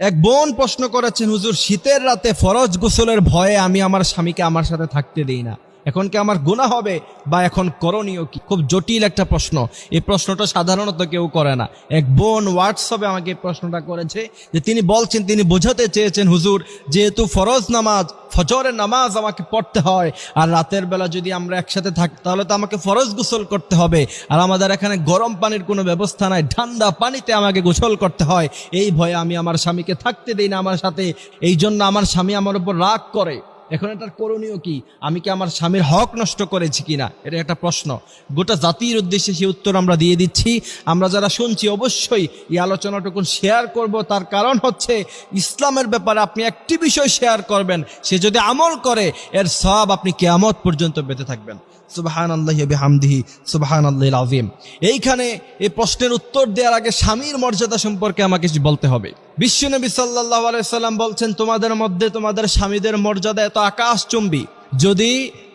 এক বোন প্রশ্ন করেছেন, হুজুর শীতের রাতে ফরজ গোসলের ভয়ে আমি আমার স্বামীকে আমার সাথে থাকতে দেই না, এখন কি আমার গুনাহ হবে বা এখন করণীয় কি? খুব জটিল একটা প্রশ্ন। এই প্রশ্নটা সাধারণত কেউ করে না। এক বোন হোয়াটসঅ্যাপে আমাকে এই প্রশ্নটা করেছে যে তিনি বলছেন, তিনি বোঝাতে চেয়েছেন, হুজুর যেহেতু ফরজ নামাজ ফজরের নামাজ আমাকে পড়তে হয়, আর রাতের বেলা যদি আমরা একসাথে থাকি তাহলে তো আমাকে ফরজ গোসল করতে হবে, আর আমাদের এখানে গরম পানির কোনো ব্যবস্থা নাই, ঠান্ডা পানিতে আমাকে গোসল করতে হয়। এই ভয়ে আমি আমার স্বামীকে থাকতে দেই না আমার সাথে, এই জন্য আমার স্বামী আমার উপর রাগ করে। এখন এটার করণীয় কি? আমি কি আমার স্বামীর হক নষ্ট করেছি কিনা? এটা একটা প্রশ্ন। গোটা জাতির উদ্দেশ্যে সেই উত্তর আমরা দিয়ে দিচ্ছি। আমরা যারা শুনছি অবশ্যই এই আলোচনাটুকু শেয়ার করব। তার কারণ হচ্ছে, ইসলামের ব্যাপারে আপনি একটি বিষয় শেয়ার করবেন, সে যদি আমল করে এর সওয়াব আপনি কিয়ামত পর্যন্ত পেতে থাকবেন। সুবহানাল্লাহি ওয়া বিহামদিহি সুবহানাল্লাহিল আযীম। এইখানে এই প্রশ্নের উত্তর দেওয়ার আগে স্বামীর মর্যাদা সম্পর্কে আমাকে কিছু বলতে হবে। বিশ্বনবী সাল্লাল্লাহু আলাইহি সাল্লাম বলছেন, তোমাদের মধ্যে তোমাদের স্বামীদের মর্যাদা এত আকাশচুম্বী, যদি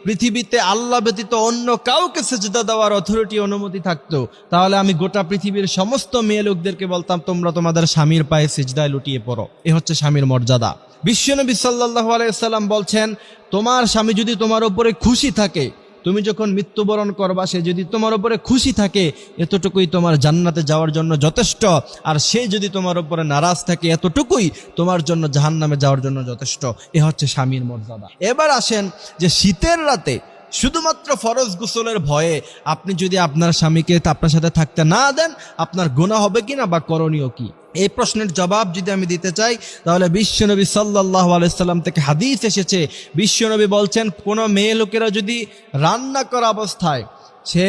পৃথিবীতে আল্লাহ ব্যতীত অন্য কাউকে সিজদা দেওয়ার অথরিটি অনুমতি থাকতো, তাহলে আমি গোটা পৃথিবীর সমস্ত মেয়ে লোকদেরকে বলতাম, তোমরা তোমাদের স্বামীর পায়ে সিজদায় লুটিয়ে পড়ো। এ হচ্ছে স্বামীর মর্যাদা। বিশ্বনবী সাল্লাল্লাহু আলাইহি সাল্লাম বলছেন, তোমার স্বামী যদি তোমার উপরে খুশি থাকে, তুমি যখন মৃত্যুবরণ করবা, সে যদি তোমার উপরে খুশি থাকে, এতটুকুই তোমার জান্নাতে যাওয়ার জন্য যথেষ্ট। আর সে যদি তোমার উপরে নারাজ থাকে, এতটুকুই তোমার জন্য জাহান্নামে যাওয়ার জন্য যথেষ্ট। এ হচ্ছে স্বামীর মর্যাদা। এবার আসেন যে শীতের রাতে শুধুমাত্র ফরজ গোসলের ভয়ে আপনি যদি আপনার স্বামীকে আপনার সাথে থাকতে না দেন, আপনার গুনাহ হবে কিনা বা করণীয় কি? এই প্রশ্নের জবাব যদি আমি দিতে চাই, তাহলে বিশ্বনবী সাল্লাল্লাহু আলাইহি সাল্লাম থেকে হাদিস এসেছে। বিশ্বনবী বলছেন, কোনো মেয়ে লোকেরা যদি রান্না করা অবস্থায়, সে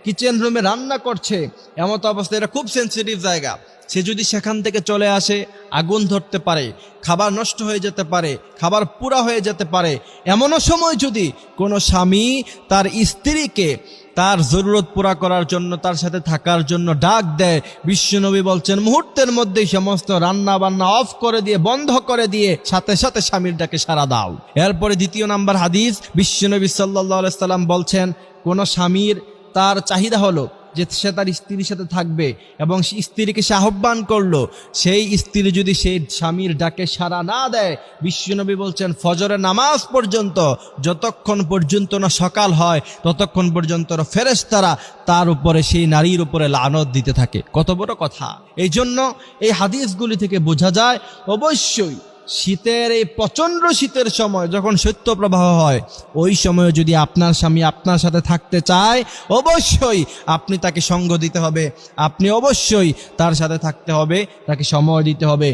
কিচেন রুমে রান্না করছে, এমত অবস্থায়, এটা খুব সেন্সিটিভ জায়গা, সে যদি সেখান থেকে চলে আসে, আগুন ধরতে পারে, খাবার নষ্ট হয়ে যেতে পারে, খাবার পুরা হয়ে যেতে পারে। এমনও সময় যদি কোনো স্বামী তার স্ত্রীকে তার জরুরত পুরা করার জন্য, তার সাথে থাকার জন্য ডাক দেয়, বিশ্বনবী বলছেন মুহূর্তের মধ্যেই সমস্ত রান্না বান্না অফ করে দিয়ে, বন্ধ করে দিয়ে সাথে সাথে স্বামীর ডাকে সাড়া দাও। এরপরে দ্বিতীয় নাম্বার হাদিস, বিশ্বনবী সাল্লাল্লাহু আলাইহি সাল্লাম বলছেন, কোন স্বামীর তার চাহিদা হলো যে সে তার স্ত্রীর সাথে থাকবে এবং স্ত্রীকে সে আহ্বান করলো, সেই স্ত্রী যদি সেই স্বামীর ডাকে সাড়া না দেয়, বিশ্বনবী বলছেন ফজরের নামাজ পর্যন্ত, যতক্ষণ পর্যন্ত না সকাল হয় ততক্ষণ পর্যন্ত ফেরেশতারা তার উপরে, সেই নারীর উপরে লানত দিতে থাকে। কত বড় কথা! এই জন্য এই হাদিসগুলি থেকে বোঝা যায়, অবশ্যই শীতের, এই প্রচণ্ড শীতের সময় যখন শৈত্যপ্রবাহ হয়, ওই সময় যদি আপনার স্বামী আপনার সাথে থাকতে চায়, অবশ্যই আপনি তাকে সঙ্গ দিতে হবে, আপনি অবশ্যই তার সাথে থাকতে হবে, তাকে সময় দিতে হবে।